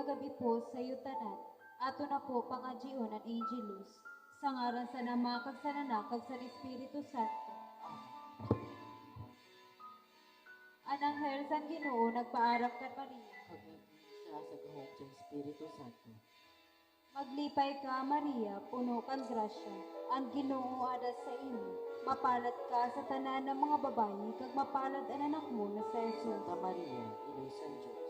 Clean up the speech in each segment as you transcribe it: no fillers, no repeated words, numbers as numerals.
gabi po sa iyo tanan. Ato na po pangadjion ang Angelus. Sa ngaran sa Nama kag sa Anak kag sa Espiritu Santo. Ananghel san Ginoo nagpaaram kan Maria. Kag siya sa gahom sa Espiritu Santo. Maglipay ka Maria, puno kan grasya. Ang Ginoo ada sa imo. Mapalad ka sa tanan ng mga babayi kag mapalad ang anak mo na sa Jesus. Santa Maria, Ilo sa Diyos,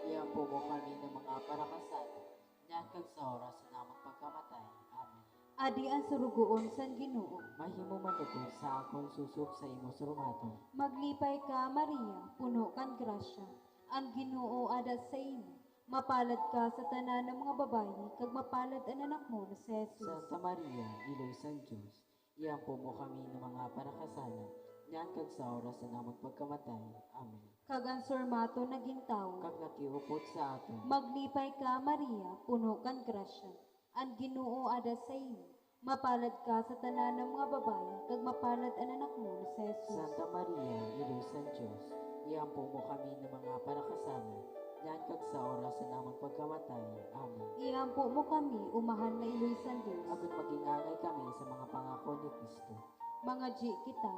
iampo mo kami ng mga parakasala, niyan kag sa oras na namang pagkamatay. Amen. Adi ang surugoon san Ginoo. Mahimo manukod sa akong susok sa imo surumaton. Maglipay ka Maria, puno kan grasya. Ang Ginoo ada sa imo. Mapalad ka sa tanan ng mga babayi kag mapalad ang anak mo na si Jesus. Santa Maria, Ilo sa Diyos, iampo mo kami ng mga parakasala, niyan kag sa oras na namang pagkamatay. Amen. Kag ang surmato na gintaw. Kag nakiupot sa aton. Maglipay ka Maria, puno kan grasya. Ang Ginoo ada sa imo. Mapalad ka sa tanan ng mga babayi kag mapalad ang anak mo na si Jesus. Santa Maria, Ilo sa Diyos, iampo mo kami ng mga parakasala, niyan kag sa oras na namang pagkamatay. Amen. Iampo mo kami, umahan na iloy sa Diyos. Agot magingangay kami sa mga pangako ni Kristo. Mga G kita,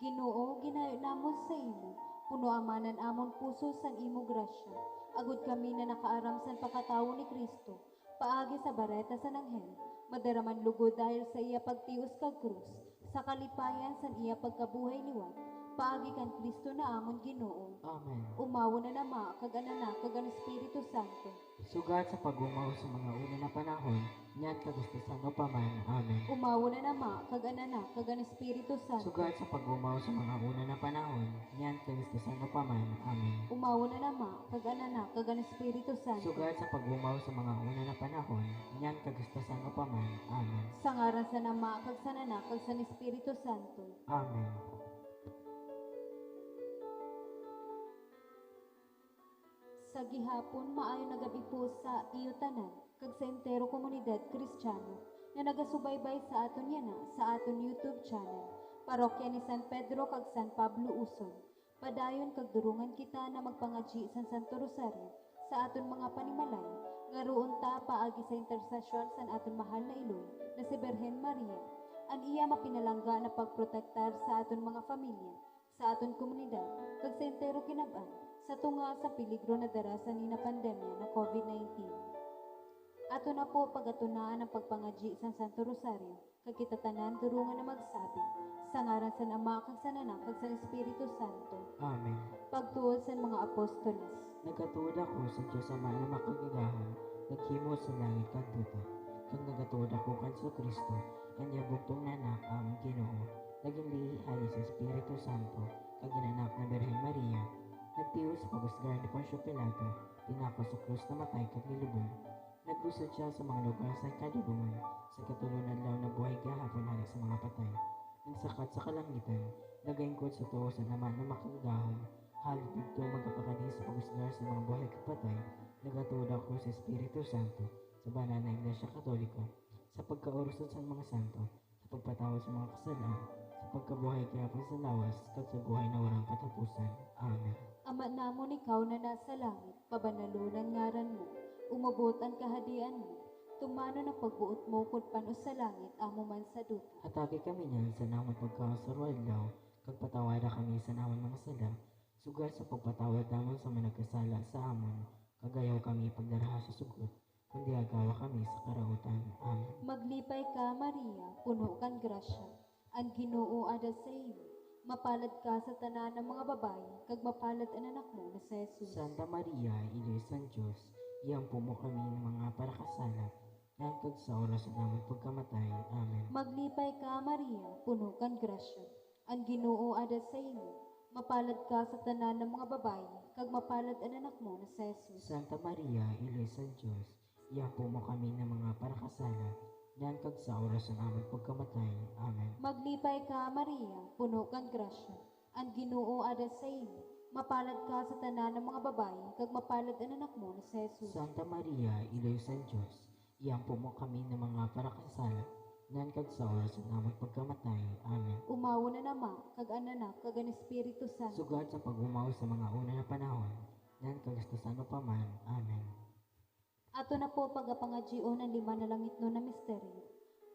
Ginoo ginayo namon sa imo, puno amanan amon puso san imo grasya. Agud kami na nakaaram san pakatawo ni Kristo, paagi sa bareta sa nanghel, madaraman lugod dahil sa iya pagtios kag krus, sa kalipayan san iya pagkabuhay liwat, paagi kan Kristo na amon Ginoo. Amen. Umawo na Ama kag ang Anak kag ang Espiritu Santo. Sugat sa pagumaw sa mga una na panahon, niyan kagustusan o paman. Amen. Umawo na Ama kag ang Anak kag ang Espiritu Santo. Sugat sa pagumaw sa mga una na panahon, niyan kagustusan o paman. Amen. Umawo na Ama kag ang Anak kag ang Espiritu Santo. Sugat sa pagumaw sa mga una na panahon, niyan kagustusan o paman. Amen. Sa ngaran sa Ama kag sa Anak kag sa Espiritu Santo. Amen. Sa gihapon maayo na gabi po sa iyo tanan kag sa entero komunidad Kristiyano na nagasubaybay sa aton yana sa aton YouTube channel Parokya ni San Pedro kag San Pablo Uson. Padayon kag durungan kita na magpangadji sa Santo Rosario sa aton mga panimalay nga roon ta paagi sa intersesyon sa aton mahal na Iloy na si Birhen Maria. An iya mapinalangga na pagprotektar sa aton mga pamilya, sa aton komunidad kag sa entero kinab-an sa tunga sa peligro na darasan ni na pandemya na COVID-19. Ato na po pagatunaan ang pagpangadji sa Santo Rosario, kag kita tanan durungan na magsabi, sa ngaran sa Ama kag sa Anak kag sa Espiritu Santo. Amen. Pagtuod sa mga apostoles. Nagatuod ako sa Diyos Ama na makagagahon, naghimo sa langit kag duta. Kag nagatuod ako kan sa Kristo, kanya bugtong nanak ang Ginoo. Naging lihihay sa Espiritu Santo, kag ginanak na Birhen Maria. Nagtiyo sa pagusgar ni Poncio Pilato, tinako sa krus na matay kag nilubong. Naglusad siya sa mga lugar sa kadulungan, sa katulunan law na buhay gahapon halik sa mga patay. Nagsakat sa kalangitan, nagaingkod sa tuo sa naman na makagahom, halit dito magkapakani sa pagusgar sa mga buhay kag patay. Nagatuod ako sa Espiritu Santo, sa banal na Iglesia Katoliko, sa pagkaurusad sa mga santo, sa pagpatawad sa mga kasalanan, sa pagkabuhay gahapon sa lawas, kag sa buhay na walang katapusan. Amen. Ama namon ikaw na nasa langit, pabanalunan ngaran mo, umabot ang kahadian mo, tumano na pagbuot mo kung pano sa langit, amo man sa duta. Atake kami niyan sa namang pagkakasarwal daw, kag patawada kami sa namang mga sala, sugat sa pagpatawad namon sa mga nagkasala sa amon, kagayaw kami pagdaraha sa sugot, kundi agawa kami sa karautan. Amen. Maglipay ka Maria, puno kan grasya, ang Ginoo ada sa iyo. Mapalad ka sa tanan ng mga babayi, kag mapalad ang anak mo na si Jesus. Santa Maria, Ilo sa Diyos, iampo mo kami ng mga parakasala, yan kag sa oras na namang pagkamatay. Amen. Maglipay ka Maria, puno kan grasya, ang Ginoo ada sa iyo. Mapalad ka sa tanan ng mga babayi, kag mapalad ang anak mo na si Jesus. Santa Maria, Ilo sa Diyos, iampo mo kami ng mga parakasala, yan kag sa oras na namang pagkamatay. Amen. Maglipay ka Maria, puno kan grasya, ang Ginoo ada sa iyo. Mapalad ka sa tanan ng mga babayi, kag mapalad ang anak mo na si Jesus. Santa Maria, Ilo sa Diyos, iampo mo kami ng mga parakasala, yan kag sa oras na namang pagkamatay. Amen. Umawo na Ama kag ang Anak kag ang Espiritu Santo. Sugat sa pagumaw sa mga una na panahon, yan kagastusan pa man. Amen. Ato na po pagapangadyo ng lima na langit no na misteryo.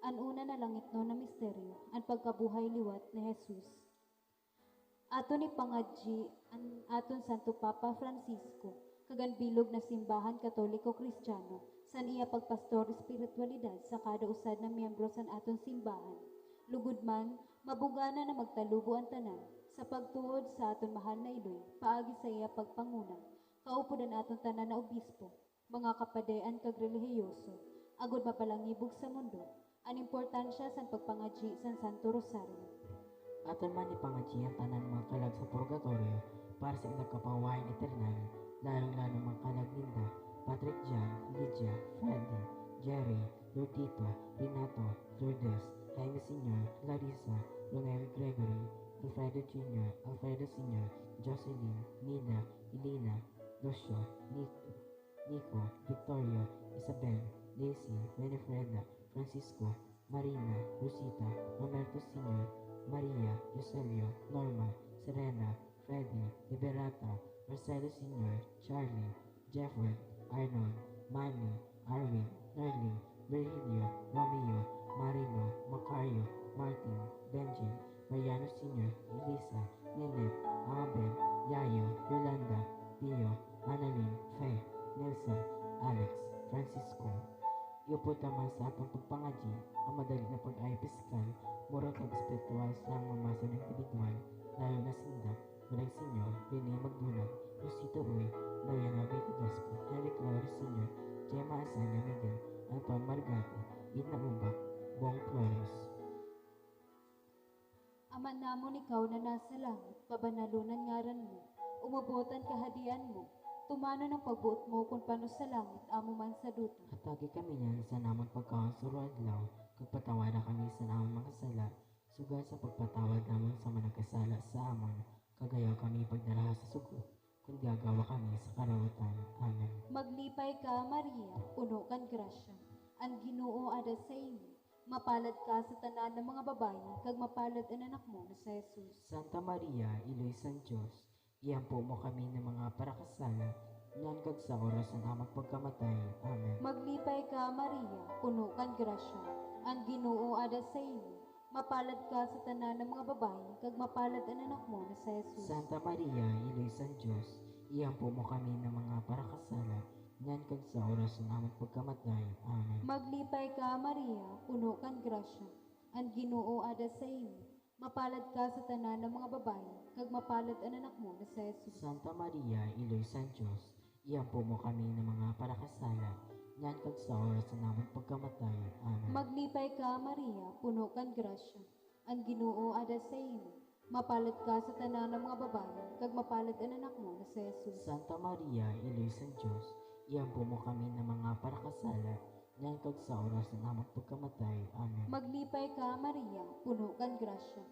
An una na langit no na misteryo, ang pagkabuhay liwat ni Jesus. Ato ni pangadji ang aton Santo Papa Francisco, kagan bilog na simbahan Katoliko Kristiyano, san iya pagpastor espiritualidad sa kada usad na miyembro san aton simbahan. Lugod man, mabugana na magtalubo ang tanan, sa pagtuod sa aton mahal na Iloy, paagi sa iya pagpanguna, kaupudan aton tanan na obispo, mga kapadean kag relihiyoso, agod mapalangibog sa mundo, ang importansya sa pagpangadji sa Santo Rosario. Aton man ipangadji ang tanan mga kalag sa purgatorio para sa ilang kapawahan eternal, lalong-lalo mga kalag ninda, Patrick Jan, Lydia, Freddy, Jerry, Lordito, Renato, Lourdes, Jaime Sr., Larissa, Ronel Gregory, Alfredo Jr., Alfredo Sr., Jocelyn, Nina, Elena, Lucio, Nico, Victoria, Isabel, Daisy, Winifreda, Francisco, Marina, Rosita, Roberto Sr., Maria, Yoselio, Norma, Serena, Freddy, Liberata, Marcelo Sr., Charlie, Jeffrey, Arnold, Manny, Arwin, Nerling, Virgilio, Romeo, Marino, Macario, Martin, Benjin, Mariano Sr., Elisa, Lynette, Amabel, Yayo, Yolanda, Pio, Annalyn, Faye, Nelson, Alex, Francisco. Iupo taman sa atong pagpangadji ang madali na pag-ayo piskal, murag kag espiritual sa mamaso ng individual, lalo na sinda, Malang Sr., Rene Magdunag, Rosita Uy, Mariana Vito Gaspi, Henry Flores Sr., Gemma Asanya Miguel, Anton Margati, Edna Umbak, Bong Flores. Ama namon ikaw na nasa langit, pabanalunan ngaran mo, umubotan kahadian mo, tumano ng pagbuot mo kung paano sa langit, amo man sa duta. Hatagi kami niyan sa namon pagkaon sa adlaw, kag patawada kami sa namon mga sala, sugal sa pagpatawad namon sa managkasala sa amon, kagayaw kami pagdala sa sugot, kung gagawa kami sa karawatan. Amen. Maglipay ka, Maria, puno kan grasya. Ang Ginoo ada sa imo. Mapalad ka sa tanan ng mga babayi, kag mapalad ang anak mo na sa Jesus. Santa Maria, Iloy San Diyos, iyampo mo kami ng mga parakasala, nyan kag sa oras ng amang pagkamatay. Amen. Maglipay ka, Maria, puno kan grasya. Ang Ginoo ada sa imo. Mapalad ka sa tanan ng mga babayi, kag mapalad ang anak mo na sa Jesus. Santa Maria, Iloy San Diyos, iyampo mo kami ng mga parakasala, nyan kag sa oras ng amang pagkamatay. Amen. Maglipay ka, Maria, puno kan grasya. Ang Ginoo ada sa imo. Mapalad ka sa tanan ng mga babayi, kag mapalad ang anak mo na sa Jesus. Santa Maria, Iloy San Diyos, iyampo mo kami ng mga parakasala, nyan kag sa oras ng amang pagkamatay. Amen. Maglipay ka, Maria, puno kan grasya. Ang Ginoo ada sa imo. Mapalad ka sa tanan ng mga babayi, kag mapalad ang anak mo na sa Jesus. Santa Maria, Iloy San Diyos, iyampo mo kami ng mga parakasala, nyan kag sa oras ng amang pagkamatay. Amen. Maglipay ka, Maria, puno kan grasya.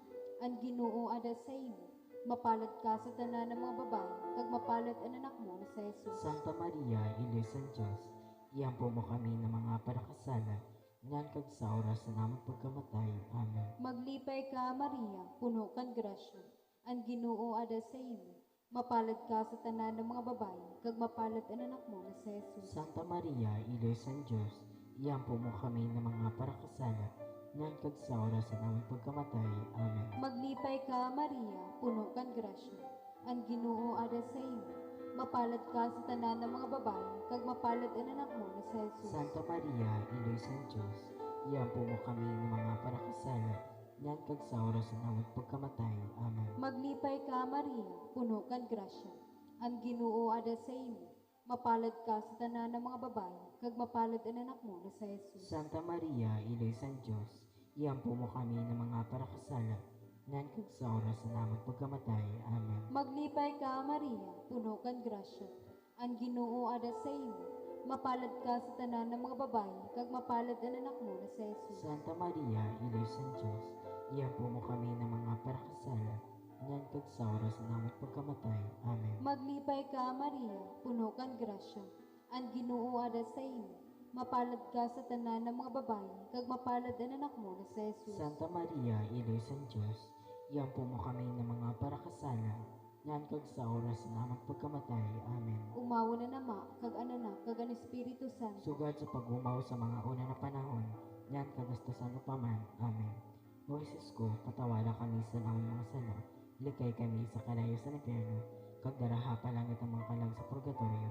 Ang Ginoo ada sa imo. Mapalad ka sa tanan ng mga babayi, kag mapalad ang anak mo na sa Jesus. Santa Maria, Iloy San Diyos, iyampo mo kami ng mga parakasala, nyan kag sa oras ng amang pagkamatay. Amen. Maglipay ka, Maria, puno kan grasya. Ang Ginoo ada sa imo. Mapalad ka sa tanan ng mga babayi, kag mapalad ang anak mo na sa Jesus. Santa Maria, Iloy San Diyos, iyampo mo kami ng mga parakasala, nyan kag sa oras ng amang pagkamatay. Amen. Maglipay ka, Maria, puno kan grasya. Ang Ginoo ada sa imo. Mapalad ka sa tanan ng mga babayi, kag mapalad ang anak mo na sa Jesus. Santa Maria, Iloy San Diyos, iyampo mo kami ng mga parakasala, nyan kag sa oras ng amang pagkamatay. Amen. Maglipay ka, Maria, puno kan grasya. Ang Ginoo ada sa imo. Mapalad ka sa tanan ng mga babayi, kag mapalad ang anak mo na sa Jesus. Santa Maria, Iloy San Diyos, iyampo mo kami ng mga parakasala, nyan kag sa oras ng amang pagkamatay. Amen. Maglipay ka, Maria, puno kan grasya. Ang Ginoo ada sa imo. Mapalad ka sa tanan ng mga babayi, kag mapalad ang anak mo na sa Jesus. Santa Maria, Iloy San Diyos, iyampo mo kami ng mga parakasala, nyan kag sa oras ng amang pagkamatay. Amen. Maglipay ka, Maria, puno kan grasya. Ang Ginoo ada sa imo. Mapalad ka sa tanan ng mga babayi, kag mapalad ang anak mo na sa Jesus. Santa Maria, Iloy San Diyos, iyampo mo kami ng mga parakasala, ngan kag sa oras namang pagkamatay. Amen. Umawo na nama, kag anak, kag an Espiritu Santo. Sugad sa pag-umaw sa mga una na panahon, ngan kagastasan upaman. Amen. O Jesus ko, patawala kami sa namang mga sala, likay kami sa kalayo sa impyerno, kag daraha pa langit ang mga kalag sa purgatorio,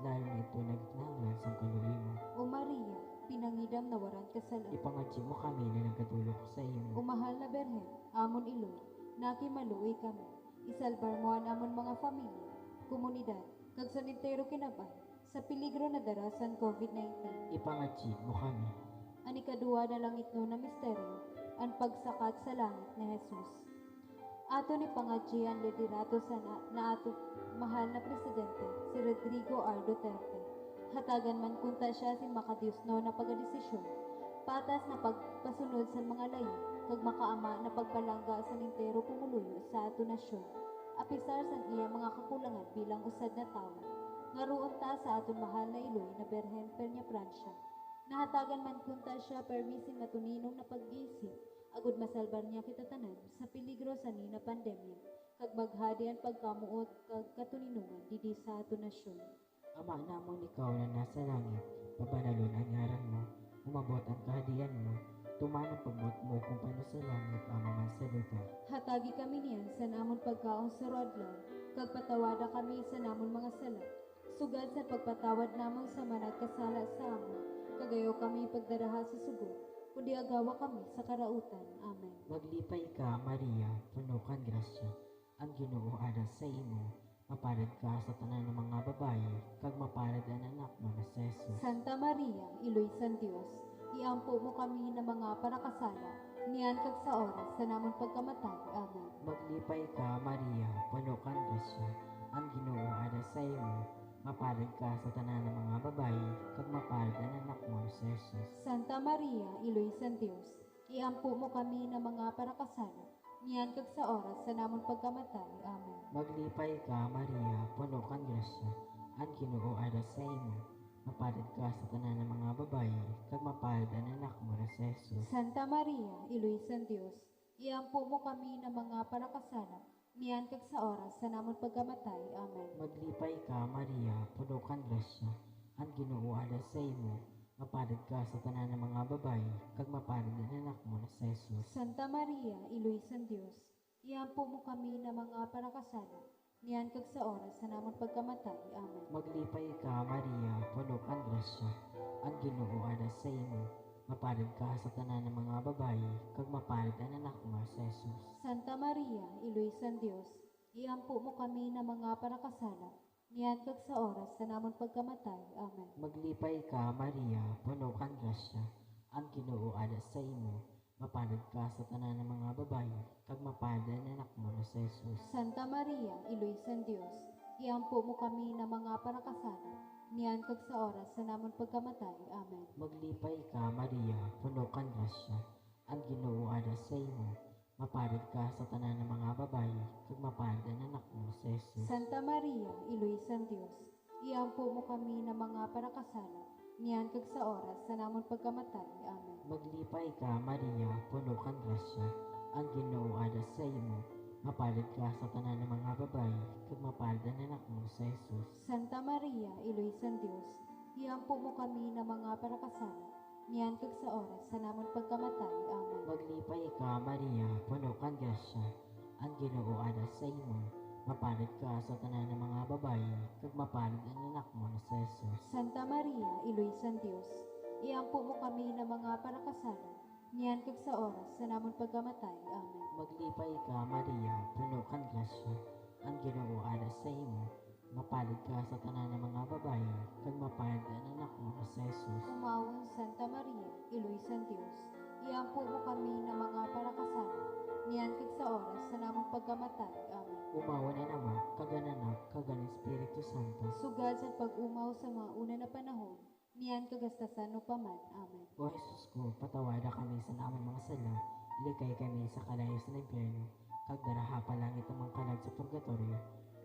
lalo na ito nagkinahanglan sa kaluwi mo. O Maria, pinangidam na waran kasalan. Ipangadji mo kami na nagkatulog sa imo. O mahal na Berhen, amon iloy, nakimaluoy kami. Isalbar mo ang amon mga pamilya, komunidad, kag sanitero kinabay, sa peligro na darasan COVID-19. Ipangadji mo kami. Ani kadua na langit no na misteryo, ang pagsakat sa langit ni Jesus. Ato ni pangadjian liderato sana na ato mahal na presidente, si Rodrigo R. Duterte. Hatagan man kunta siya si makadios no na pagadesisyon, patas na pagpasunod sa mga layo, kag makaama na pagpalangga sa nintero pumuluyo sa ato nasyon. Apisar sa iya mga kakulangan bilang usad na tao, ngaroon ta sa aton mahal na iloy na Berhen Peña Francia. Nahatagan man kunta siya permisin na tuninong na pag-isip, agud masalbar niya kita tanan sa peligro sa ni na pandemya, kag maghadi ang pagkamuot kag katuninungan didi sa ato nasyon. Ama namon ikaw na nasa langit, pabanalon ang ngaran mo, umabot ang kahadian mo, tumanang pagbuot mo kung paano sa langit ama man sa lupa. Hatagi kami niyan sa namon pagkaon sa rodlaw, kag patawada kami sa namon mga sala, sugad sa pagpatawad namon sa managkasala sa amon, kagayo kami pagdaraha sa sugo, kundi agawa kami sa karautan. Amen. Maglipay ka, Maria, puno kang grasya, ang Ginoo ada sa imo, maparad ka sa tanan ng mga babaye, kag maparad ang anak mo na si Jesus. Santa Maria, iloy san Dios, iampo mo kami na mga parakasala, niyan kag sa oras sa namon pagkamatay. Amen. Maglipay ka, Maria, puno kang grasya, ang Ginoo ada sa imo, maparad ka sa tanan ng mga babaye, kag maparad ang anak mo na si Jesus. Santa Maria, iloy san Dios, iampo mo kami na mga parakasala, niyan kag sa oras sa namon pagkamatay. Amen. Maglipay ka, Maria, puno kang grasya, ang Ginoo ada sa imo, maparad ka sa tanan ng mga babaye, kag maparad ang anak mo na si Jesus. Santa Maria, iloy san Dios, iampo mo kami na mga parakasala, niyan kag sa oras sa namon pagkamatay. Amen. Maglipay ka, Maria, puno kang grasya, ang Ginoo ada sa imo, maparad ka sa tanan ng mga babaye, kag maparad ang anak mo na si Jesus. Santa Maria, iloy san Dios, iampo mo kami na mga parakasala, niyan kag sa oras sa namon pagkamatay. Amen. Maglipay ka, Maria, puno kang grasya, ang Ginoo ada sa imo, maparad ka sa tanan ng mga babaye, kag maparad ang anak mo na si Jesus. Santa Maria, iloy san Dios, iampo mo kami na mga parakasala, niyan kag sa oras sa namon pagkamatay. Amen. Maglipay ka, Maria, puno kang grasya, ang Ginoo ada sa imo, maparad ka sa tanan ng mga babaye, kag maparad ang anak mo na si Jesus. Santa Maria, iloy san Dios, iampo mo kami na mga parakasala, niyan kag sa oras sa namon pagkamatay. Amen. Maglipay ka, Maria, puno kang grasya, ang Ginoo ada sa imo, maparad ka sa tanan ng mga babaye, kag maparad ang anak mo na si Jesus. Santa Maria, iloy san Dios, iampo mo kami na mga parakasala, niyan kag sa oras sa namon pagkamatay. Amen. Maglipay ka, Maria, puno kang grasya, ang Ginoo ada sa imo, maparad ka sa tanan ng mga babaye, kag maparad ang anak mo na si Jesus. Santa Maria, iloy san Dios, iampo mo kami na mga parakasala, niyan kag sa oras sa namon pagkamatay. Amen. Maglipay ka, Maria, puno kang grasya, ang Ginoo ada sa imo, maparad ka sa tanan ng mga babaye, kag maparad ang anak mo na si Jesus. Santa Maria, iloy san Dios, iampo mo kami na mga parakasala, niyan kag sa oras sa namon pagkamatay. Amen. Maglipay ka, Maria, puno kang grasya, ang Ginoo ada sa imo, maparad ka sa tanan ng mga babaye, kag maparad ang anak mo na si Jesus. Umawon Santa Maria, iloy san Dios, iampo mo kami na mga parakasala, niyan kag sa oras sa namon pagkamatay. Amen. Umawa na naman, kaganak, kagan Espiritu Santo. Sugad sa pag-umaw sa mga una na panahon, niyan kagastasan no paman. Amen. O Jesus ko, patawada kami sa namang mga sala, ilikay kami sa kalayas ng impyerno, kag daraha pa langit ang mga kalag sa purgatorio,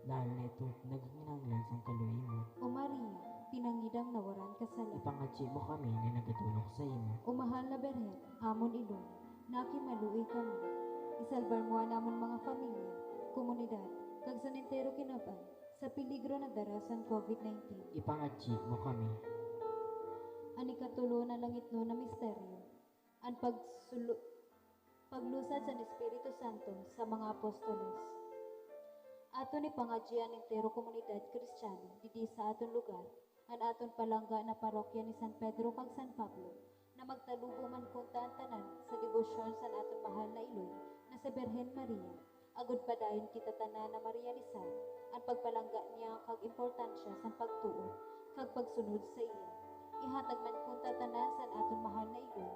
lalo na ito naghinanglan sa kaluwi mo. O Maria, pinangidang na waran kasalan. Ipangadji mo kami na nagatulog sa imo. O mahal na Berhen, amon iloy, nakimaluoy kami. Isalbar mo ang namon mga pamilya, komunidad, kag sa nintero kinaban, sa peligro na darasan COVID-19. Ipangadji mo kami. Ani katulo na langit no na misteryo, ang paglusad sa Espiritu Santo sa mga apostoles. Ato ni pangadjian entero komunidad Kristiyano didi sa aton lugar, an aton palangga na parokya ni San Pedro kag San Pablo, na magtalubo man kunta ang tanan sa debosyon sa aton mahal na iloy na sa Birhen Maria, agud padayon kita tanan na marealisar ang pagpalangga niya kag importansya sa pagtuo kag pagsunod sa iya. Ihatag man kunta tanan sa aton mahal na iloy,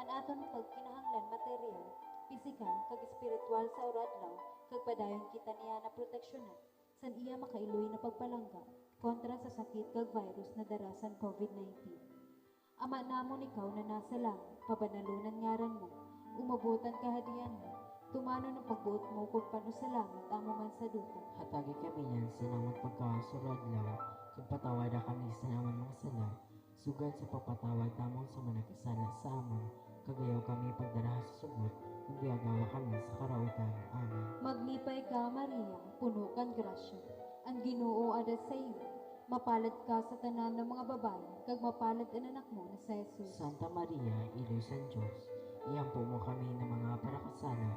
an aton pagkinahanglan material, pisikal kag espiritual sa oradlaw, kag padayon kita niya na proteksyonan san iya makailoy na pagpalangga kontra sa sakit kag virus na darasan COVID-19. Ama namon ikaw na nasa langit, pabanalunan ngaran mo, umabutan kahadian mo, tumano ng pagbuot mo kung pano sa langit, amo man sa duta. Hatagi kami niyan sa namang pagkasurad-law, kung patawada kami sa namang mga sala, sugan sa pagpatawad namong sa manakasala sa amon, kagayaw kami pagdaraha sa sugot, kung diagawa kami sa karawatan. Amen. Maglipay ka, Maria, puno kang grasya, ang Ginoo ada sa iyo. Mapalad ka sa tanan ng mga babae, kag mapalad ang anak mo na sa Jesus. Santa Maria, Ilo San Diyos, iampo mo kami ng mga parakasala,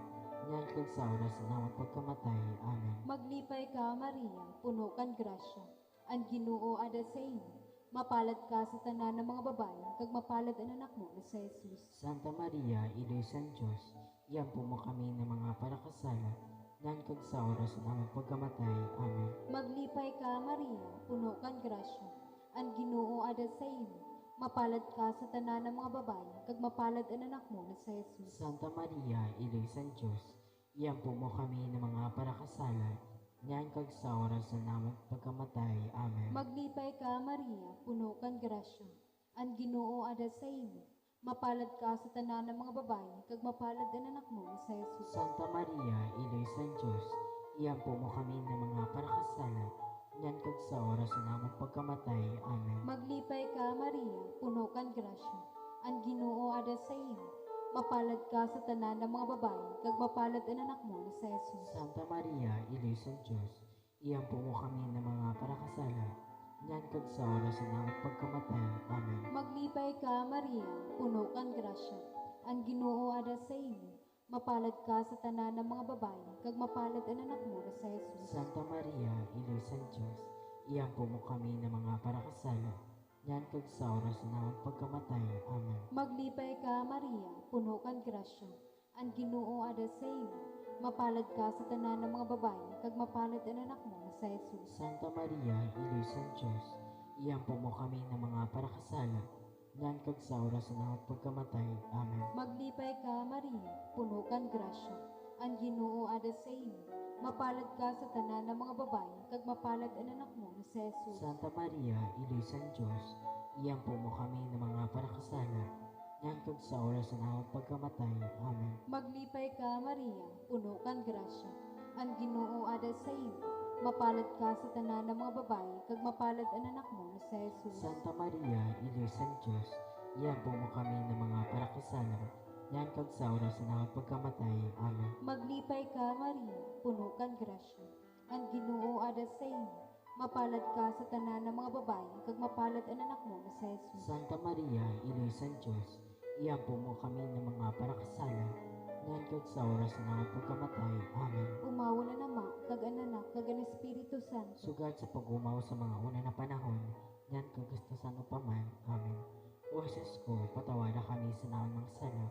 niyan kag sa oras na namang pagkamatay. Amen. Maglipay ka, Maria, puno kang grasya, ang Ginoo ada sa iyo. Mapalad ka sa tanan ng mga babae, kag mapalad ang anak mo na sa Jesus. Santa Maria, Ilo San Diyos, iampo mo kami ng mga parakasala, niyan kag sa oras na namang pagkamatay. Amen. Maglipay ka, Maria, puno kang grasya, ang Ginoo ada sa iyo. Mapalad ka sa tanan ng mga babae, kag mapalad ang anak mo na sa Jesus. Santa Maria, Ilo San Diyos, iampo mo kami ng mga parakasala, niyan kag sa oras na namang pagkamatay. Amen. Maglipay ka, Maria, puno kang grasya, ang Ginoo ada sa iyo. Mapalad ka sa tanan ng mga babae, kag mapalad ang anak mo na sa Jesus. Santa Maria, Ilo San Diyos, iampo mo kami ng mga parakasala, niyan kag sa oras na namang pagkamatay. Amen. Maglipay ka, Maria, puno kang grasya, ang Ginoo ada sa iyo. Mapalad ka sa tanan ng mga babae, kag mapalad ang anak mo na sa Jesus. Santa Maria, Ilo San Diyos, iampo mo kami ng mga parakasala, niyan kag sa oras na namang pagkamatay. Amen. Maglipay ka, Maria, puno kang grasya, ang Ginoo ada sa iyo. Mapalad ka sa tanan ng mga babae, kag mapalad ang anak mo na sa Jesus. Santa Maria, Ilo San Diyos, iampo mo kami ng mga parakasala, niyan kag sa oras na namang pagkamatay. Amen. Maglipay ka, Maria, puno kang grasya, ang Ginoo ada sa iyo. Mapalad ka sa tanan ng mga babae, kag mapalad ang anak mo na sa Jesus. Santa Maria, Ilo San Diyos, iampo mo kami ng mga parakasala, niyan kag sa oras na namang pagkamatay. Amen. Maglipay ka, Maria, puno kang grasya, ang Ginoo ada sa iyo. Mapalad ka sa tanan ng mga babae, kag mapalad ang anak mo na sa Jesus. Santa Maria, Ilo San Diyos, iampo mo kami ng mga parakasala, niyan kag sa oras na namang pagkamatay. Amen. Maglipay ka, Maria, puno kang grasya, ang Ginoo ada sa iyo. Mapalad ka sa tanan ng mga babae, kag mapalad ang anak mo na sa Jesus. Santa Maria, Ilo San Diyos, iampo mo kami ng mga parakasala, niyan kag sa oras na namang pagkamatay. Amen. Maglipay ka, Maria, puno kang grasya, ang Ginoo ada sa iyo. Mapalad ka sa tanan ng mga babae, kag mapalad ang anak mo na sa Jesus. Santa Maria, Ilo San Diyos, iampo mo kami ng mga parakasala, niyan kag sa oras na namang pagkamatay. Amen. Umawa na nama, kag ang anak, kag ang Espiritu Santo. Sugad sa pag-umaw sa mga una na panahon, niyan kag gastasan upaman. Amen. O Jesus ko, patawada kami sa namang mga sala,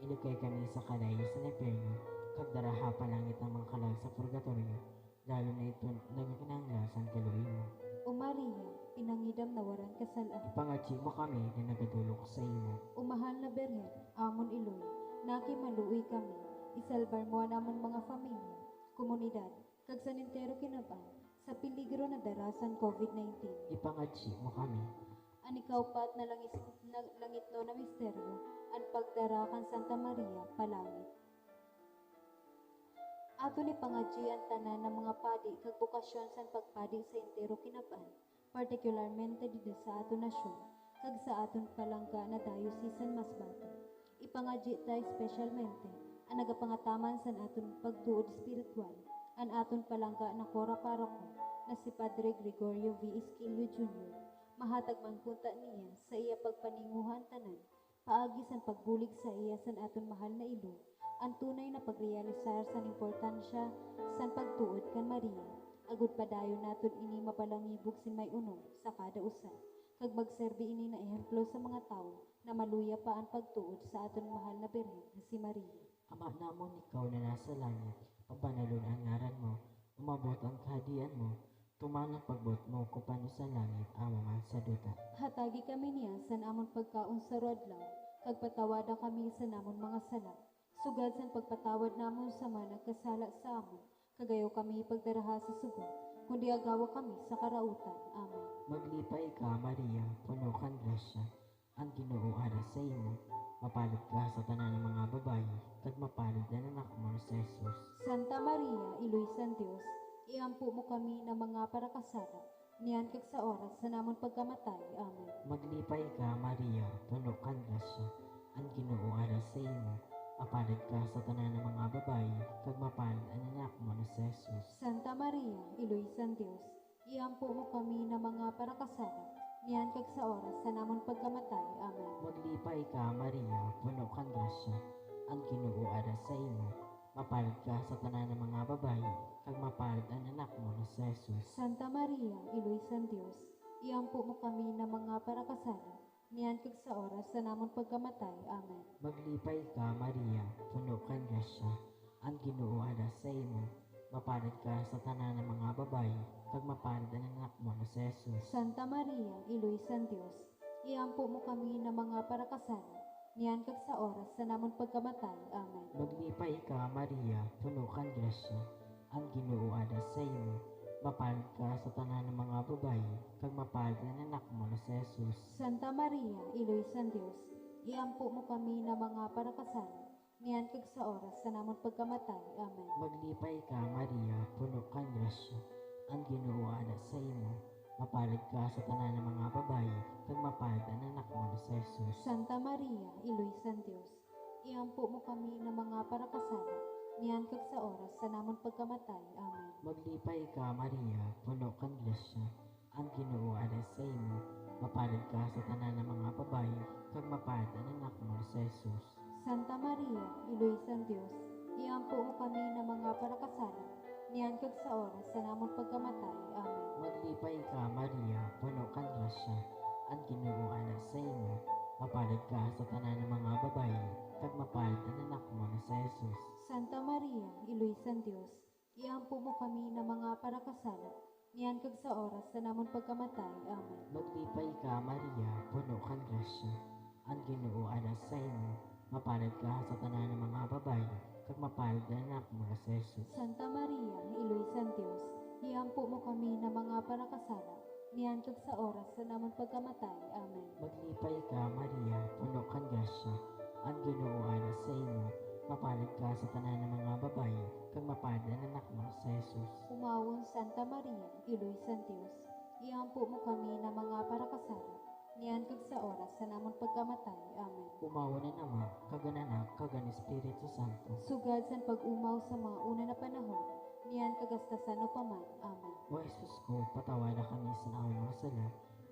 inukay kami sa kalayo sa impyerno, kag daraha palangit ang mga kalag sa purgatorio, lalo na ito nagakinanglasan kaluoy mo. O Maria, pinangidam na waran kasalaan. Ipangadji mo kami na nagadulok sa imo. O mahal na Berhen, amon iloy, nakimaluoy kami, isalbar mo namon mga pamilya, komunidad, kag sa nintero kinaban, sa peligro na darasan COVID-19. Ipangadji mo kami. Ang ikaupat na langit no na misteryo, ang pagdara kan Santa Maria, palangit. Ato ni pangadji ang tanan ng mga padi kag bukasyon san pagpadi sa entero kinaban, partikularmente dida sa aton nasyon, kag sa aton palangga na diocese san Masbate. Ipangadji ta espesyalmente ang nagapangataman san aton pagtuod espiritual, an aton palangga na kora paroko na si Padre Gregorio V. Esquilio Jr. Mahatag man kunta niya sa iya pagpaninguhan tanan, paagi san pagbulig sa iya san aton mahal na ilo, ang tunay na pagrealisar san importansya san pagtuod kan Maria. Agud padayon naton ini mapalangibog sin may unom sa kada usa, kag magserbi ini na ehemplo sa mga tao na maluya pa ang pagtuod sa aton mahal na Birhen na si Maria. Ama namon ikaw na nasa langit, pagbanalon ang ngaran mo, umabot ang kahadian mo, tumanang pagbot mo kupano sa langit, amo man sa duta. Hatagi kami niya sa namon pagkaon sa rodlaw, kag patawada kami sa namon mga sala. Sugad san pagpatawad namon sa mga nagkasala sa amon, kagayo kami pagdaraha sa sugo, kundi agawa kami sa karautan. Amen. Maglipay ka, Maria, puno kang grasya, ang Ginoo ara sa imo, mapalad ka sa tanan ng mga babayi, kag mapalad na anak mo na si Jesus. Santa Maria, Iloy San Dios, iampo mo kami na mga parakasala, niyan kag sa oras sa namon pagkamatay. Amen. Maglipay ka, Maria, puno kang grasya, ang Ginoo ara sa imo, mapalad ka sa tanan ng mga babayi, kag mapalad ang anak mo na si Jesus. Santa Maria, Iloy San Dios, iampo mo kami na mga parakasala, niyan kag sa oras sa namon pagkamatay. Amen. Maglipay ka, Maria, puno kang grasya, ang Ginoo ara sa imo, mapalad ka sa tanan ng mga babayi, kag mapalad ang anak mo na si Jesus. Santa Maria, Iloy San Dios, iampo mo kami na mga parakasala, niyan kag sa oras sa namon pagkamatay. Amen. Maglipay ka, Maria, puno kang grasya, ang Ginoo ara sa imo, mapalad ka sa tanan ng mga babayi, kag mapalad ang anak mo na si Jesus. Santa Maria, Iloy San Dios, iampo mo kami na mga parakasala, niyan kag sa oras sa namon pagkamatay. Amen. Maglipay ka, Maria, puno kang grasya, ang Ginoo ara sa imo, mapalad ka sa tanan ng mga babayi, kag mapalad ang anak mo na si Jesus. Santa Maria, Iloy San Dios, iampo mo kami na mga parakasala, niyan kag sa oras sa namon pagkamatay. Amen. Maglipay ka, Maria, puno kang grasya, ang Ginoo ara sa imo, mapalad ka sa tanan ng mga babayi, kag mapalad ang anak mo na si Jesus. Santa Maria, Iloy San Dios, iampo mo kami na mga parakasala, niyan kag sa oras sa namon pagkamatay. Amen. Maglipay ka, Maria, puno kang grasya, ang Ginoo ara sa imo, mapalad ka sa tanan ng mga babayi, kag mapalad ang anak mo na si Jesus. Santa Maria, Iloy San Dios, iampo mo kami na mga parakasala, niyan kag sa oras sa namon pagkamatay. Amen. Maglipay ka, Maria, puno kang grasya, ang Ginoo ara sa imo, mapalad ka sa tanan ng mga babayi, kag mapalad ang anak mo na si Jesus. Santa Maria, Iloy San Dios, iampo mo kami na mga parakasala, niyan kag sa oras sa namon pagkamatay. Amen. Maglipay ka, Maria, puno kang grasya, ang Ginoo ara sa imo, mapalad ka sa tanan ng mga babayi, kag mapalad ang anak mo na si Jesus. Santa Maria, Iloy San Dios, iampo mo kami na mga parakasala, niyan kag sa oras sa namon pagkamatay. Amen. Maglipay ka, Maria, puno kang grasya, ang Ginoo ara sa imo, mapalad ka sa tanan ng mga babayi, kag mapalad ang anak mo na si Jesus. Umawon Santa Maria, Iloy San Dios, iampo mo kami na mga parakasala, niyan kag sa oras sa namon pagkamatay. Amen. Umawa na naman, kaganak, kagan Espiritu Santo. Sugad san pag-umaw sa mga una na panahon, niyan kagastasan o paman. Amen. O Jesus ko, patawala kami sa naon mga sala,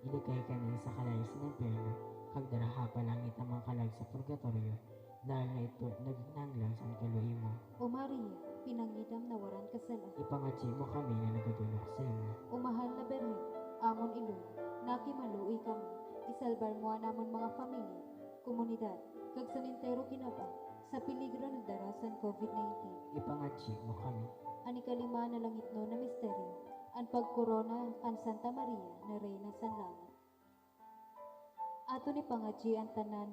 iligay kami sa kalayasan ng impyerno, kag daraha palangit ang mga kalag sa purgatorio, dahil na ito naginanglan sa kaluhi mo. O Maria, pinangidam na waran kasala, Ipangatsi mo kami na nagadulok sa imo. o mahal na Birhen, amon Iloy, nakimaluoy kami, isalbar mo namon mga pamilya, komunidad, kag sanintero kinaba, sa peligro na darasan COVID-19. Ipangatsi mo kami. Ani kalima na langit no na misteryo, ang pagkorona kan Santa Maria na Reyna sa langit. Ato ni pangadji ang tanan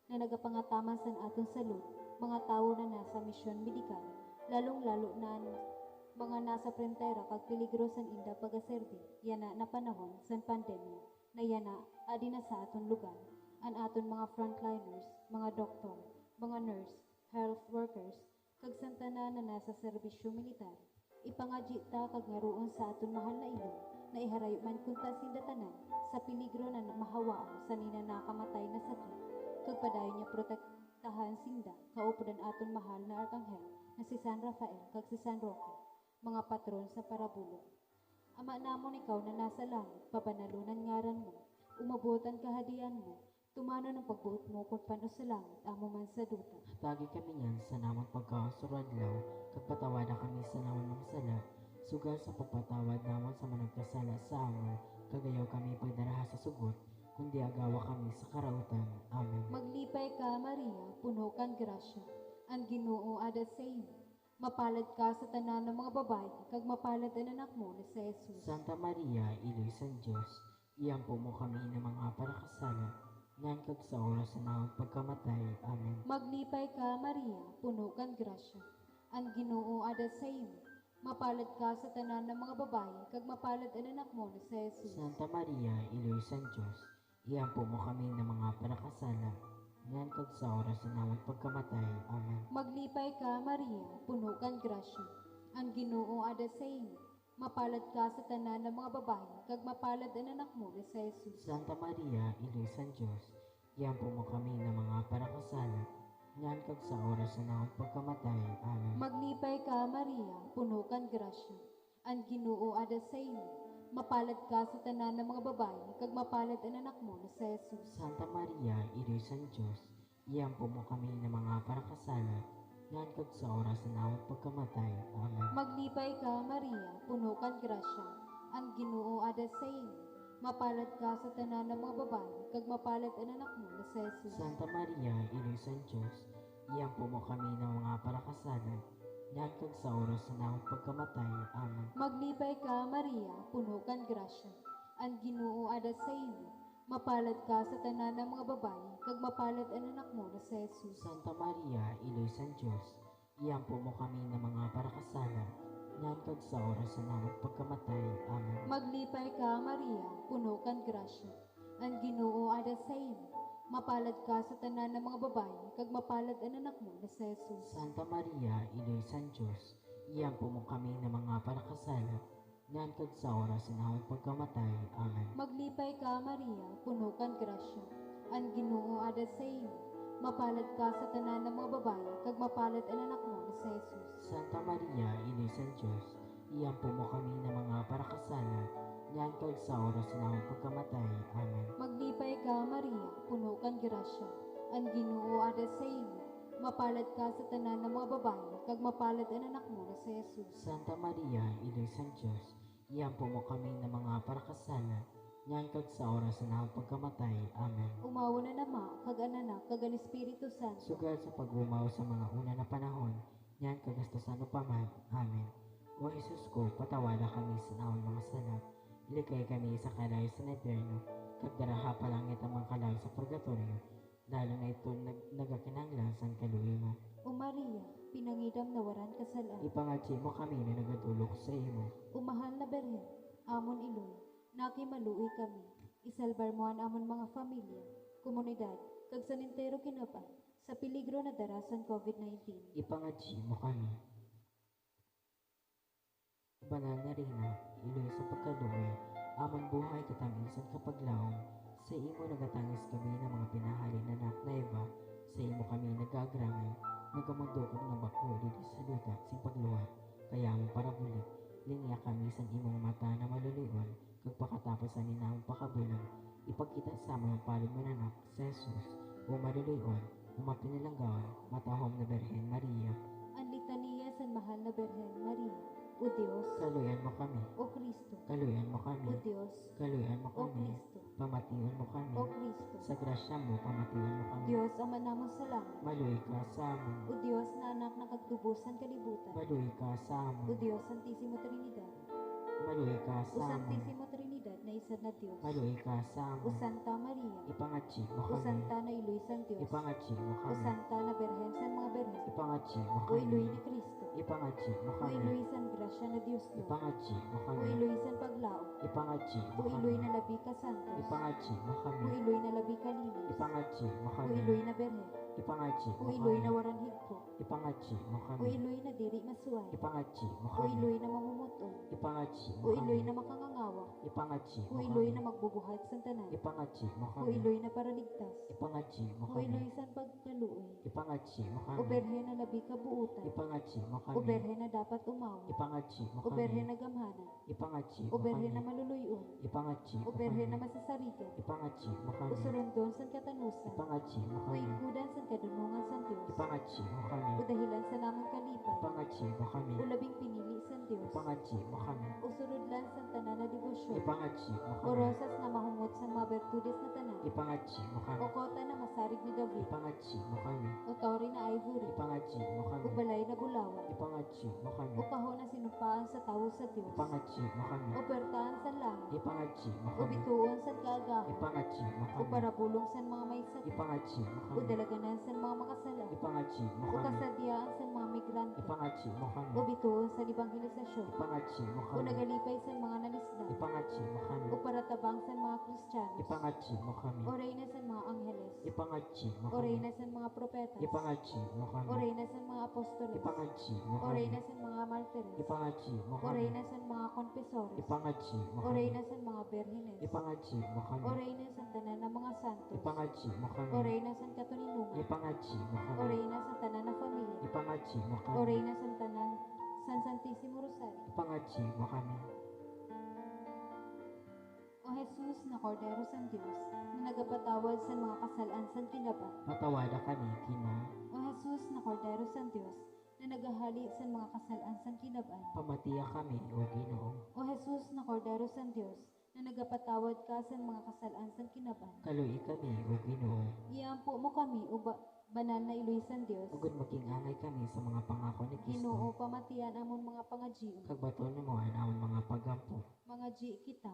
na nagapangataman san aton salud, mga tawo na nasa misyon medikal, lalong-lalo na mga nasa prentera kag peligro san inda pagaserbi, yana na panahon san pandemya, na yana adi na sa aton lugar, an aton mga frontliners, mga doktor, mga nurse, health workers, kag santana na nasa serbisyo militar. Ipangadji ta kag ngaroon sa aton mahal na ilo, na iharayo man kunta sinda tanan sa peligro na mahawao sa nina nakamatay na sakit, kag padayon niya protektahan sinda kaupodan aton mahal na arkanghel na si San Rafael kag si San Roque. mga patron sa parabulong. Ama namon ikaw na nasa langit, papanalunan ngaran mo, umabutan kahadian mo, tumano ng pagbuot mo kung pano sa langit, amo man sa duta. Tagi kami niyan sa namang pagkakasurwadlaw, kagpatawada kami sa namang mga sala, sugal sa pagpatawad namon sa managkasala sa amo, kagayaw kami pagdaraha sa sugot, kundi agawa kami sa karautan. Amen. Maglipay ka, Maria, puno kang grasya, ang Ginoo ada sa imo. Mapalad ka sa tanan ng mga babae, kag mapalad ang anak mo na si Jesus. Santa Maria, Iloy San Diyos, iyampo mo kami ng mga parakasala, ngan kag sa oras na namang pagkamatay. Amen. Maglipay ka, Maria, puno kang grasya, ang Ginoo ada sa imo. Mapalad ka sa tanan ng mga babae, kag mapalad ang anak mo na si Jesus. Santa Maria, Iloy San Diyos, iyampo mo kami ng mga parakasala, ngan kag sa oras na namang pagkamatay. Amen. Maglipay ka, Maria, puno kang grasya, ang Ginoo ada sa imo. Mapalad ka sa tanan ng mga babae, kag mapalad ang anak mo na si Jesus. Santa Maria, Iloy San Diyos, iyampo mo kami ng mga parakasala, ngan kag sa oras na namang pagkamatay. Amen. Maglipay ka, Maria, puno kang grasya, ang Ginoo ada sa imo. Mapalad ka sa tanan ng mga babae, kag mapalad ang anak mo na si Jesus. Santa Maria, Iloy San Diyos, iyampo mo kami ng mga parakasala, ngan kag sa oras na namang pagkamatay. Amen. Maglipay ka, Maria, puno kang grasya, ang Ginoo ada sa imo. Mapalad ka sa tanan ng mga babae, kag mapalad ang anak mo na si Jesus. Santa Maria, Iloy San Diyos, iyampo mo kami ng mga parakasala, ngan kag sa oras na namang pagkamatay. Amen. Maglipay ka, Maria, puno kang grasya, ang Ginoo ada sa imo. Mapalad ka sa tanan ng mga babae, kag mapalad ang anak mo na si Jesus. Santa Maria, Iloy San Diyos, iyampo mo kami ng mga parakasala, ngan kag sa oras na namang pagkamatay. Amen. Maglipay ka, Maria, puno kang grasya, ang Ginoo ada sa imo. Mapalad ka sa tanan ng mga babae, kag mapalad ang anak mo na si Jesus. Santa Maria, Iloy San Diyos, iyampo mo kami ng mga parakasala, ngan kag sa oras na namang pagkamatay. Amen. Maglipay ka, Maria, puno kang grasya, ang Ginoo ada sa imo. Mapalad ka sa tanan ng mga babae, kag mapalad ang anak mo na si Jesus. Santa Maria, Iloy San Diyos, iyampo mo kami ng mga parakasala, ngan kag sa oras na namang pagkamatay. Amen. Maglipay ka, Maria, puno kang grasya, ang Ginoo ada sa imo. Mapalad ka sa tanan ng mga babae, kag mapalad ang anak mo na si Jesus. Santa Maria, Iloy San Diyos, iyampo mo kami ng mga parakasala, ngan kag sa oras na namang pagkamatay. Amen. Umawa na nama, kag ananak, kag ang Espiritu Santo. Sugal sa pag-umaw sa mga una na panahon, ngan kagastusan upaman. Amen. O Jesus ko, patawala kami sa naon mga sala, ilikay kami sa kalay sa neterno, kag daraha pa langit ang mga kalay sa purgatorio, lalo na ito nagakinanglan sa kaluwi mo. O Maria, pinangidam na waran kasalan. Ipangadji mo kami na nagatulog sa imo. Umahal na Berhen, amon iloy, nakimaluoy kami. Isalbar mo ang amon mga pamilya, komunidad, kag sanintero kinabay, sa peligro na darasan COVID-19. Ipangadji mo kami. Banal na Rina, iloy sa pagkaluoy, amon buhay katamisan kapaglaom, sa imo nagatangis kami ng mga pinahalin na anak na iba, sa imo kami nagagramay, nagamundokog ng bako dito sa luta sing pagluhat, kaya mo para bulik, linya kami sa imong mata na maluluon, kag pakatapos sa ninamong pakabulan, ipagkita sa among palad mo nanak sa Jesus, o maluluon, umapinilanggawan, matahom na Berhen Maria, Ang litaniya sa mahal na Berhen Maria, O Diyos, kaluyan mo kami, O Kristo, kaluyan mo kami, O Diyos, kaluyan mo O kami, Kristo, pamatiwan mo kami, O Kristo, sa grasya mo, pamatiwan mo kami, Diyos ama namon sa langit, maluy ka sa amon, O Diyos na anak na kagtubusan kalibutan, maluy ka sa O amon, Diyos Santissimo Trinidad, maluy ka O sa amon, Santissimo Trinidad na isa na Diyos, maluy ka sa O amon, Santa Maria, ipangadji mo O kami, Santa na iloy sang Diyos, ipangadji mo O kami, Santa na Berhen san mga Berhen, ipangadji mo O iloy kami, ni Kristo, ipangadji mo O kami, iloy san grasya na Diyos no, ipangadji mo O kami, iloy san paglaom, ipangadji O mo iloy kami, na labi ka santos, ipangadji mo O kami, iloy na labi ka linis, ipangadji mo O kami, iloy na Berhen, ipangadji O mo iloy na kami, waran higpo, ipangadji mo O kami, iloy na diri masuway, ipangadji mo O kami, iloy na mamumuton, ipangadji mo O iloy kami, na makangangaw, manawak. Ipangadji mo O iloy kami. na magbubuhat sa tanan. Ipangadji mo O kami. iloy na paraligtas. Ipangadji mo O kami. iloy san pagkaluoy. Ipangadji mo O kami. berhe na labi kabuutan. Ipangadji mo O kami. berhe na dapat umaw. Ipangadji mo O berhe kami. na gamhanan. Ipangadji O mo berhe na kami. maluluyon. Ipangadji O mo berhe kami. na masasarigan. Ipangadji mo O kami. surundon san katanusan. Ipangadji mo O kami. ingkudan san kadunungan san Dios. Ipangadji mo kami. O dahilan sa namang kalipay. Ipangadji mo kami. O labing pinili san Dios. Ipangadji mo kami. O surudlan san tanan na debosyon. Ipangadji mo O kami. rosas na mahungot sa mga bertudes na tanan. Ipangadji mo kami. O kota na masarig ni David. Ipangadji mo kami. O tori na ivory. Ipangadji mo O kami. balay na bulawan. Ipangadji mo kami. O kahon na sinupaan sa tawo sa Dios. Ipangadji mo kami. O pertaan sa langit. Ipangadji mo O kami. bituon sa kaagahon. Ipangadji mo O kami. parabulong sa mga may sakit. Ipangadji mo O kami. dalaganan sa mga makasala. Ipangadji mo O kami. kasadyaan sa mga migrante. Ipangadji mo kami. O bituon sa ebanghelisasyon. Ipangadji mo O kami. nagalipay sa mga nalisdan. Ipangadji mo kami. O paratabang sa mga Kristiyanos. Ipangadji mo kami. O reyna sa mga angheles. Ipangadji mo O kami. reyna sa mga propetas. Ipangadji mo O kami. reyna sa mga apostoles. Ipangadji mo O kami. reyna sa mga martires. Ipangadji mo O kami. reyna sa mga konfesores. Ipangadji mo O kami. reyna sa mga berhines. Ipangadji mo O kami. reyna sa tanan ng mga santos. Ipangadji mo O kami. reyna sa katuninungan. Ipangadji mo O kami. reyna sa tanan na pamilya. Ipangadji mo O kami. reyna sa tanan San Santissimo Rosario. Ipangadji mo kami. O Jesus na Cordero San Dios, na nagapatawad sa mga kasalan san kinaban. Patawada kami, Ginoo. O Jesus na Cordero San Dios, na nagahali sa mga kasalan san kinaban. Pamatiya kami, O Ginoo. O Jesus na Cordero San Dios, na nagapatawad ka sa mga kasalan san kinaban. Kaluy kami, O Ginoo. Iampo mo kami, o banal na iloy san Dios. Ugod maging angay kami sa mga pangako ni Ginoo, Kristo. pamatian amon mga pangajion. Kag baton mo ang amon mga pagampo. Mga ji kita.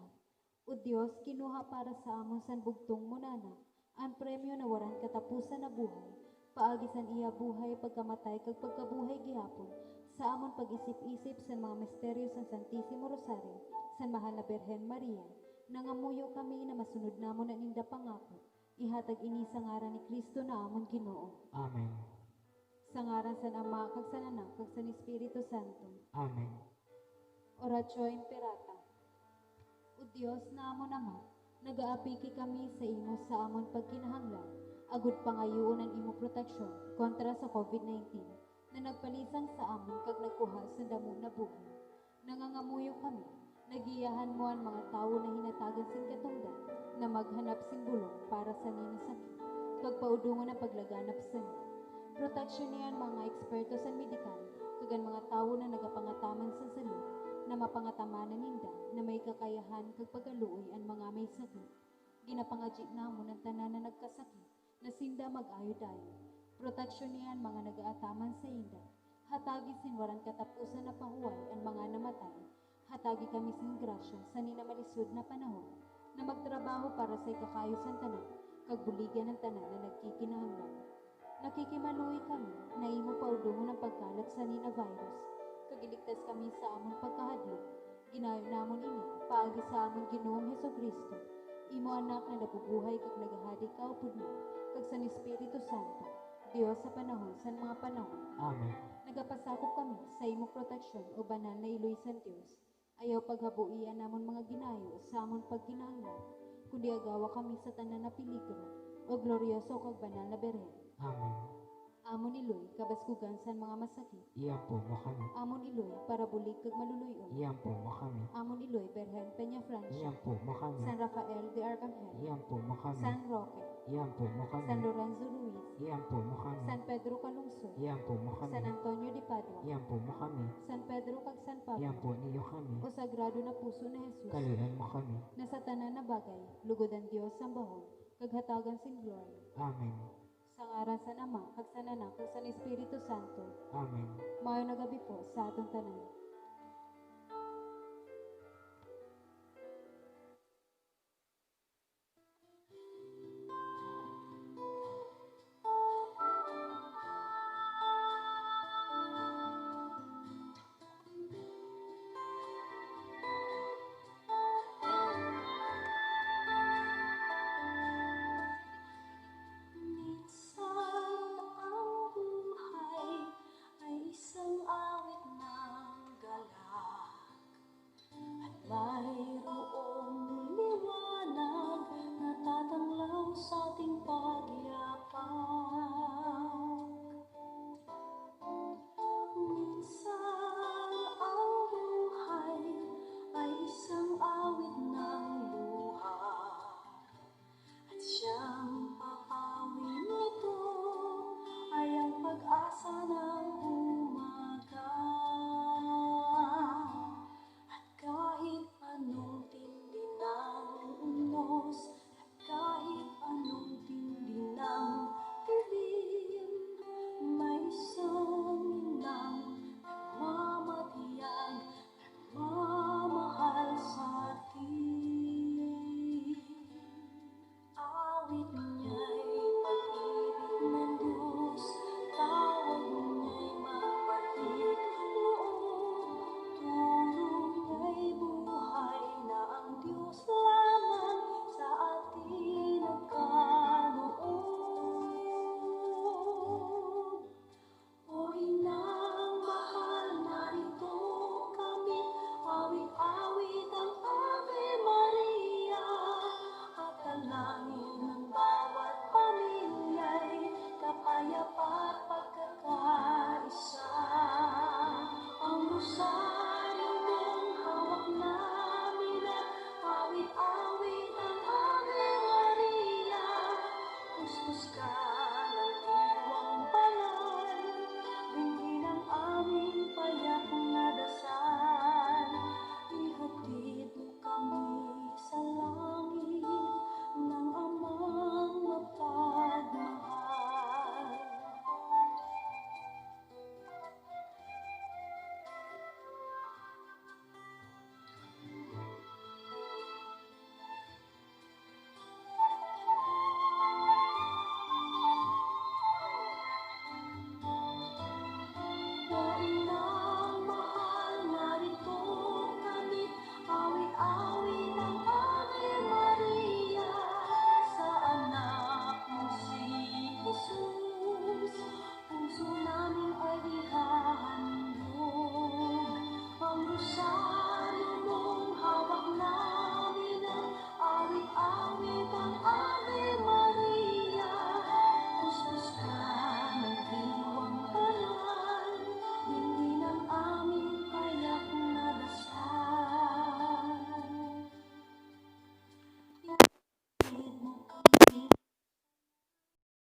O Dios, kinuha para sa amon san bugtong munana, ang premyo na waran katapusan na buhay, paagisan iya buhay pagkamatay kag pagkabuhay gihapon, sa amon pag-isip-isip sa mga misteryo sa Santissimo Rosario, sa Mahal na Birhen Maria, nangamuyo kami na masunod namon ang ninda pangako, ihatag ini sa ngaran ni Kristo na amon Ginoo. Amen. Sa ngaran san Ama kag san Anak kag san Espiritu Santo. Amen. Oratio Imperata. O Dios na amon Ama, nagaapiki kami sa imo sa amon pagkinahanglan, agud pangayoon ang imo proteksyon kontra sa COVID-19 na nagpalisang sa amon kag nagkuha sa damo na buhay. Nangangamuyo kami, nagiyahan mo ang mga tao na hinatagan sin katungdan na maghanap sin bulong para sa ninasakit, kag paudungon ang paglaganap sa ni. Proteksyon niyan mga eksperto sa medikal, kag ang mga tao na nagapangataman sa salud, na mapangatamanan ninda na may kakayahan kag pagaluoy ang mga may sakit. Ginapangadjit namon ang tanan na nagkasakit na sinda mag-ayo-dayo. Proteksyon niyan mga nagaataman sa inda. Hatagi sin waran katapusan na pahuway ang mga namatay. Hatagi kami sin grasya sa ninamalisod na panahon na magtrabaho para sa ikakayusan tanan kag buligan ng tanan na nagkikinahanglan. Nakikimaluoy kami na imo paudungon ang pagkalat sa nina virus. Kagiligtas kami sa amon pagkahadlok. Ginayo namon ini, paagi sa amon Ginoong Hesukristo. Imo anak na nabubuhay kag nagahadi kaupod mo, kag sa Espiritu Santo, Dios sa panahon sa mga panahon. Amen. Nagapasakop kami sa imo proteksyon o banal na iloy san Dios. Ayaw paghabuian namon mga ginayo sa amon pagkinahanglan, kundi agawa kami sa tanan na peligro o glorioso kag banal na Birhen. Amen. Amon iloy, kabaskugan sa mga masakit. Iyampo mo kami. Amon iloy, para bulig kag maluluyon. Iyampo mo kami. Amon iloy, Birhen Peña Francia. Iyampo mo kami. San Rafael de Arcangel. Iyampo mo kami. San Roque. Iyampo mo kami. San Lorenzo Ruiz. Iyampo mo kami. San Pedro Calungsod. Iyampo mo kami. San Antonio de Padua. Iyampo mo kami. San Pedro kag San Pablo. Iyampo niyo kami. O Sagrado na Puso na Jesus. Kaluyan mo kami. Na sa tanan na bagay, lugod ang Dios ang bahon, kag hatagan sin glory. Amen. Sa ngaran sa Ama, kag sa Anak, kag sa Espiritu Santo. Amen. Maayong na gabi po sa atong tanan.